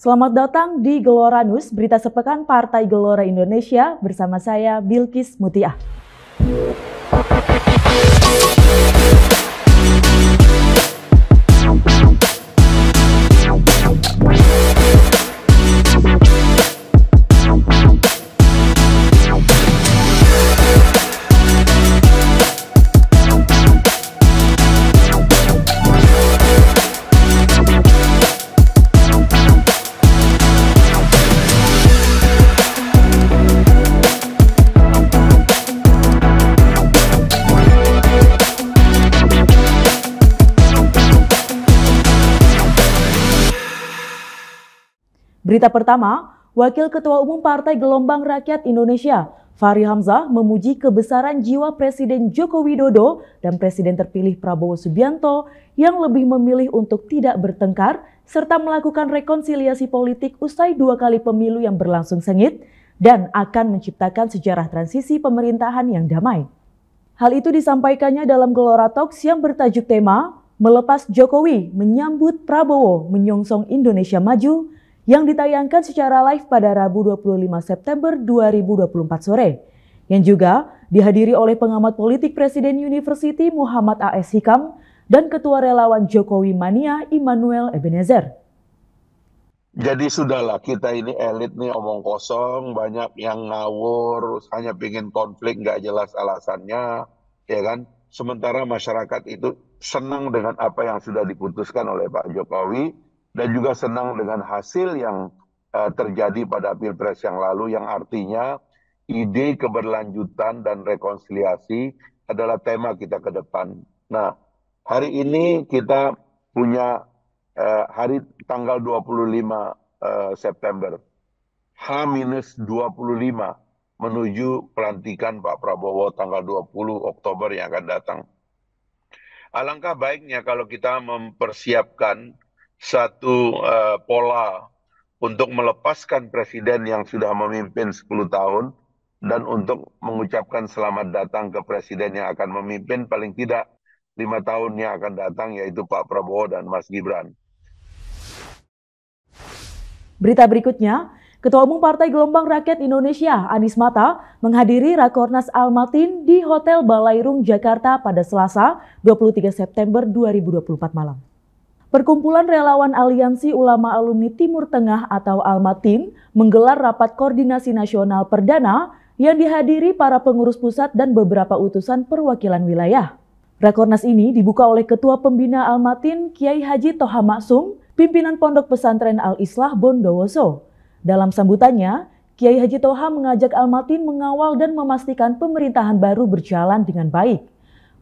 Selamat datang di Gelora News, berita sepekan Partai Gelora Indonesia bersama saya Bilkis Mutiah. Berita pertama, Wakil Ketua Umum Partai Gelombang Rakyat Indonesia, Fahri Hamzah, memuji kebesaran jiwa Presiden Joko Widodo dan Presiden terpilih Prabowo Subianto yang lebih memilih untuk tidak bertengkar serta melakukan rekonsiliasi politik usai 2 kali pemilu yang berlangsung sengit dan akan menciptakan sejarah transisi pemerintahan yang damai. Hal itu disampaikannya dalam Gelora Talks yang bertajuk tema Melepas Jokowi Menyambut Prabowo Menyongsong Indonesia Maju yang ditayangkan secara live pada Rabu 25 September 2024 sore, yang juga dihadiri oleh pengamat politik Presiden University Muhammad A.S. Hikam dan Ketua Relawan Jokowi Mania Immanuel Ebenezer. Jadi sudahlah, kita ini elit nih omong kosong, banyak yang ngawur, hanya pingin konflik nggak jelas alasannya, ya kan? Sementara masyarakat itu senang dengan apa yang sudah diputuskan oleh Pak Jokowi, dan juga senang dengan hasil yang terjadi pada Pilpres yang lalu, yang artinya ide keberlanjutan dan rekonsiliasi adalah tema kita ke depan. Nah, hari ini kita punya hari tanggal 25 September, H-25 menuju pelantikan Pak Prabowo tanggal 20 Oktober yang akan datang. Alangkah baiknya kalau kita mempersiapkan satu pola untuk melepaskan presiden yang sudah memimpin 10 tahun dan untuk mengucapkan selamat datang ke presiden yang akan memimpin paling tidak 5 tahun yang akan datang, yaitu Pak Prabowo dan Mas Gibran. Berita berikutnya, Ketua Umum Partai Gelombang Rakyat Indonesia, Anies Mata, menghadiri Rakornas Almatin di Hotel Balairung, Jakarta pada Selasa 23 September 2024 malam. Perkumpulan Relawan Aliansi Ulama Alumni Timur Tengah atau Almatin menggelar rapat koordinasi nasional perdana yang dihadiri para pengurus pusat dan beberapa utusan perwakilan wilayah. Rakornas ini dibuka oleh Ketua Pembina Almatin Kiai Haji Toha Maksum, pimpinan Pondok Pesantren Al-Islah Bondowoso. Dalam sambutannya, Kiai Haji Toha mengajak Almatin mengawal dan memastikan pemerintahan baru berjalan dengan baik.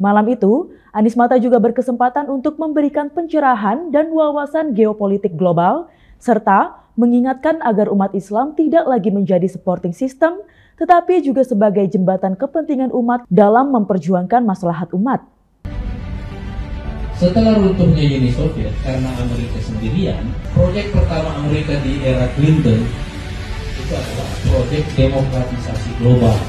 Malam itu, Anies Mata juga berkesempatan untuk memberikan pencerahan dan wawasan geopolitik global, serta mengingatkan agar umat Islam tidak lagi menjadi supporting system, tetapi juga sebagai jembatan kepentingan umat dalam memperjuangkan maslahat umat. Setelah runtuhnya Uni Soviet karena Amerika sendirian, proyek pertama Amerika di era Clinton itu adalah proyek demokratisasi global.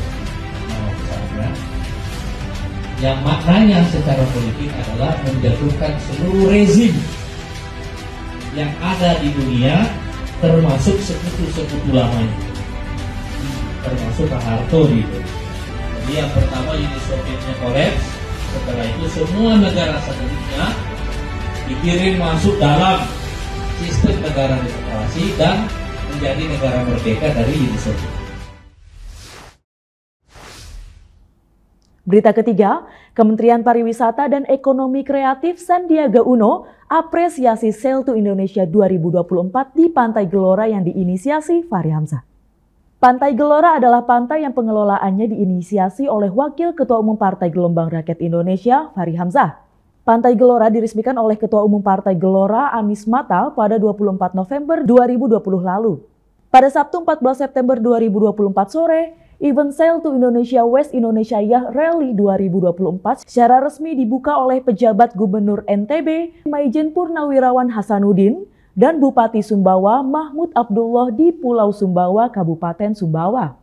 Yang maknanya secara politik adalah menjatuhkan seluruh rezim yang ada di dunia, termasuk sekutu-sekutu lamanya, termasuk Pak Harto gitu. Jadi yang pertama Uni Sovietnya kolaps, setelah itu semua negara satelitnya dikirim masuk dalam sistem negara demokrasi dan menjadi negara merdeka dari Uni Soviet. Berita ketiga, Kementerian Pariwisata dan Ekonomi Kreatif Sandiaga Uno apresiasi Sail to Indonesia 2024 di Pantai Gelora yang diinisiasi Fahri Hamzah. Pantai Gelora adalah pantai yang pengelolaannya diinisiasi oleh Wakil Ketua Umum Partai Gelombang Rakyat Indonesia Fahri Hamzah. Pantai Gelora diresmikan oleh Ketua Umum Partai Gelora Anies Mata pada 24 November 2020 lalu. Pada Sabtu 14 September 2024 sore, event Sail to Indonesia West Indonesia Yacht Rally 2024 secara resmi dibuka oleh pejabat Gubernur NTB Maijen Purnawirawan Hasanuddin dan Bupati Sumbawa Mahmud Abdullah di Pulau Sumbawa, Kabupaten Sumbawa.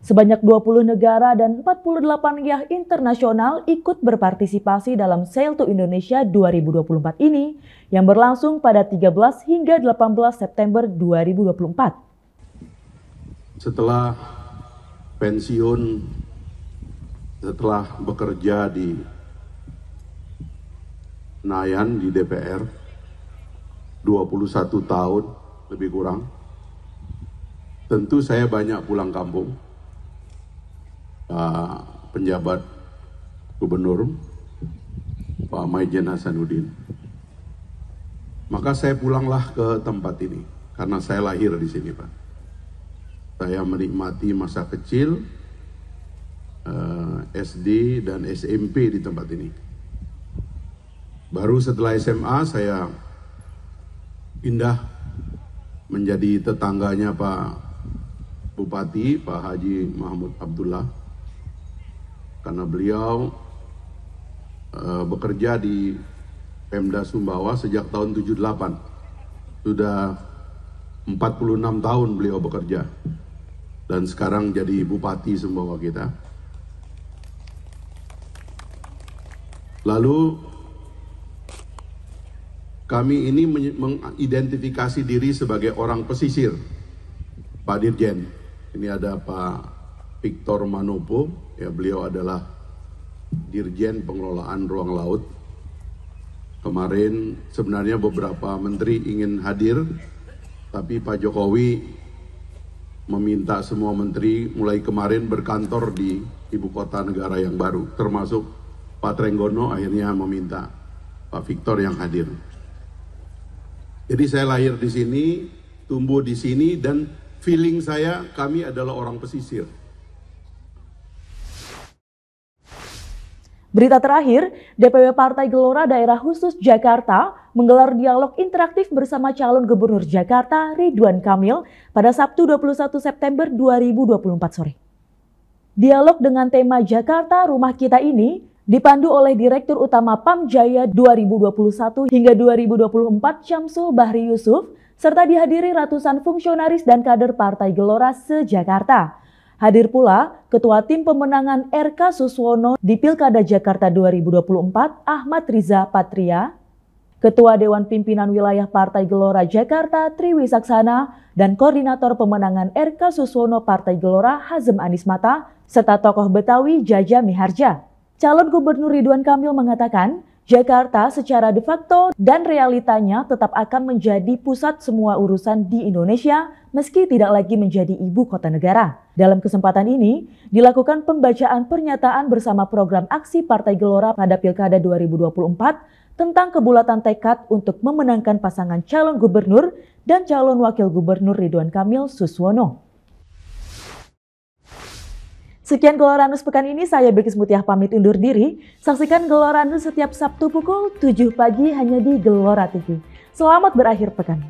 Sebanyak 20 negara dan 48 yah internasional ikut berpartisipasi dalam Sail to Indonesia 2024 ini yang berlangsung pada 13 hingga 18 September 2024. Setelah pensiun, setelah bekerja di Senayan di DPR 21 tahun lebih kurang, tentu saya banyak pulang kampung. Pak penjabat gubernur, Pak Maijen Hasanuddin. Maka saya pulanglah ke tempat ini, karena saya lahir di sini, Pak. Saya menikmati masa kecil, SD dan SMP di tempat ini. Baru setelah SMA saya pindah menjadi tetangganya Pak Bupati, Pak Haji Mahmud Abdullah. Karena beliau bekerja di Pemda Sumbawa sejak tahun 78. Sudah 46 tahun beliau bekerja. Dan sekarang jadi Bupati Sumbawa kita. Lalu kami ini mengidentifikasi diri sebagai orang pesisir. Pak Dirjen, ini ada Pak Victor Manopo, ya beliau adalah Dirjen Pengelolaan Ruang Laut. Kemarin sebenarnya beberapa menteri ingin hadir, tapi Pak Jokowi meminta semua menteri mulai kemarin berkantor di ibu kota negara yang baru, termasuk Pak Trenggono akhirnya meminta Pak Victor yang hadir. Jadi saya lahir di sini, tumbuh di sini, dan feeling saya kami adalah orang pesisir. Berita terakhir, DPW Partai Gelora Daerah Khusus Jakarta menggelar dialog interaktif bersama calon gubernur Jakarta Ridwan Kamil pada Sabtu 21 September 2024 sore. Dialog dengan tema Jakarta Rumah Kita ini dipandu oleh Direktur Utama Pamjaya 2021 hingga 2024 Syamsul Bahri Yusuf, serta dihadiri ratusan fungsionaris dan kader Partai Gelora se-Jakarta. Hadir pula Ketua Tim Pemenangan RK Suswono di Pilkada Jakarta 2024 Ahmad Riza Patria, Ketua Dewan Pimpinan Wilayah Partai Gelora Jakarta Triwi Saksana, dan Koordinator Pemenangan RK Suswono Partai Gelora Hazem Anismata, serta tokoh Betawi Jaja Miharja. Calon Gubernur Ridwan Kamil mengatakan, Jakarta secara de facto dan realitanya tetap akan menjadi pusat semua urusan di Indonesia meski tidak lagi menjadi ibu kota negara. Dalam kesempatan ini, dilakukan pembacaan pernyataan bersama program aksi Partai Gelora pada Pilkada 2024 tentang kebulatan tekad untuk memenangkan pasangan calon gubernur dan calon wakil gubernur Ridwan Kamil Suswono. Sekian Geloranus pekan ini, saya Bilkis Mutiah pamit undur diri. Saksikan Geloranus setiap Sabtu pukul 7 pagi hanya di Gelora TV. Selamat berakhir pekan.